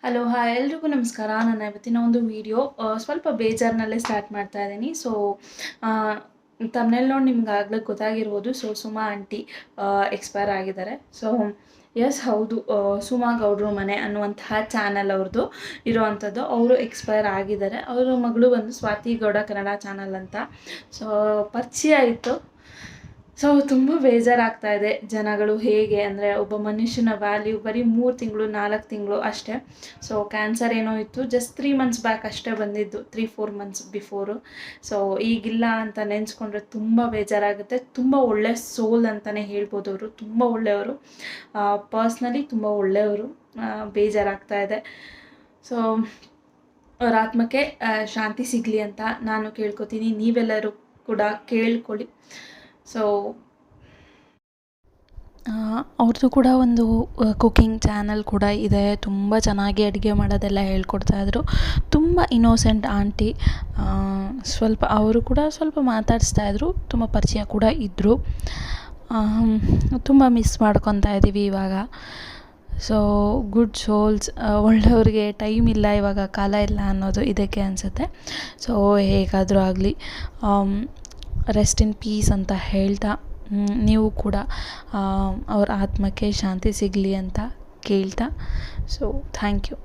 Hello hi ಎಲ್ರಿಗೂ ನಮಸ್ಕಾರ. ನನ್ನ ಇವತ್ತಿನ ಒಂದು ವಿಡಿಯೋ ಸ್ವಲ್ಪ ಬೇಜಾರಿನಲ್ಲೇ ಸ್ಟಾರ್ಟ್ ಮಾಡ್ತಾ ಇದ್ದೀನಿ. ಸೊ ತಮ್ಮನೇಲಿ ನೋಡಿ ನಿಮ್ಗೆ ಆಗಲೇ ಗೊತ್ತಾಗಿರ್ಬೋದು. ಸೊ ಸುಮಾ ಆಂಟಿ ಎಕ್ಸ್ಪೈರ್ ಆಗಿದ್ದಾರೆ. ಸೊ ಎಸ್ ಹೌದು, ಸುಮಾ ಗೌಡ್ರು ಮನೆ ಅನ್ನುವಂತಹ ಚಾನಲ್ ಅವ್ರದ್ದು ಇರೋವಂಥದ್ದು. ಅವರು ಎಕ್ಸ್ಪೈರ್ ಆಗಿದ್ದಾರೆ. ಅವರ ಮಗಳು ಬಂದು ಸ್ವಾತಿ ಗೌಡ ಕನ್ನಡ ಚಾನಲ್ ಅಂತ. ಸೊ ಪರಿಚಯ ಆಯಿತು. ಸೊ ತುಂಬ ಬೇಜಾರಾಗ್ತಾ ಇದೆ. ಜನಗಳು ಹೇಗೆ ಅಂದರೆ, ಒಬ್ಬ ಮನುಷ್ಯನ ವ್ಯಾಲ್ಯೂ ಬರೀ 3 ತಿಂಗಳು 4 ತಿಂಗಳು ಅಷ್ಟೇ. ಸೊ ಕ್ಯಾನ್ಸರ್ ಏನೋ ಇತ್ತು, ಜಸ್ಟ್ 3 ಮಂತ್ಸ್ ಬ್ಯಾಕ್ ಅಷ್ಟೇ ಬಂದಿದ್ದು, 3-4 ಮಂತ್ಸ್ ಬಿಫೋರು. ಸೊ ಈಗಿಲ್ಲ ಅಂತ ನೆನೆಸ್ಕೊಂಡ್ರೆ ತುಂಬ ಬೇಜಾರಾಗುತ್ತೆ. ತುಂಬ ಒಳ್ಳೆ ಸೋಲ್ ಅಂತಲೇ ಹೇಳ್ಬೋದು. ಅವರು ತುಂಬ ಒಳ್ಳೆಯವರು, ಪರ್ಸ್ನಲಿ ತುಂಬ ಒಳ್ಳೆಯವರು. ಬೇಜಾರಾಗ್ತಾ ಇದೆ. ಸೊ ಅವ್ರ ಆತ್ಮಕ್ಕೆ ಶಾಂತಿ ಸಿಗಲಿ ಅಂತ ನಾನು ಕೇಳ್ಕೊತೀನಿ. ನೀವೆಲ್ಲರೂ ಕೂಡ ಕೇಳ್ಕೊಳ್ಳಿ. ಸೊ ಅವ್ರದ್ದು ಕೂಡ ಒಂದು ಕುಕ್ಕಿಂಗ್ ಚಾನಲ್ ಕೂಡ ಇದೆ. ತುಂಬ ಚೆನ್ನಾಗಿ ಅಡುಗೆ ಮಾಡೋದೆಲ್ಲ ಹೇಳ್ಕೊಡ್ತಾಯಿದ್ರು. ತುಂಬ ಇನ್ನೋಸೆಂಟ್ ಆಂಟಿ. ಸ್ವಲ್ಪ ಅವರು ಕೂಡ ಸ್ವಲ್ಪ ಮಾತಾಡಿಸ್ತಾಯಿದ್ರು. ತುಂಬ ಪರಿಚಯ ಕೂಡ ಇದ್ದರು. ತುಂಬ ಮಿಸ್ ಮಾಡ್ಕೊತಾ ಇದ್ದೀವಿ ಇವಾಗ. ಸೊ ಗುಡ್ ಸೋಲ್ಸ್, ಒಳ್ಳೆಯವ್ರಿಗೆ ಟೈಮ್ ಇಲ್ಲ ಇವಾಗ, ಕಾಲ ಇಲ್ಲ ಅನ್ನೋದು ಇದಕ್ಕೆ ಅನಿಸುತ್ತೆ. ಸೊ ಹೇಗಾದರೂ ಆಗಲಿ ರೆಸ್ಟ್ ಇನ್ ಪೀಸ್ ಅಂತ ಹೇಳ್ತಾ, ನೀವು ಕೂಡ ಅವ್ರ ಆತ್ಮಕ್ಕೆ ಶಾಂತಿ ಸಿಗಲಿ ಅಂತ ಕೇಳ್ತಾ, ಸೊ ಥ್ಯಾಂಕ್ ಯು.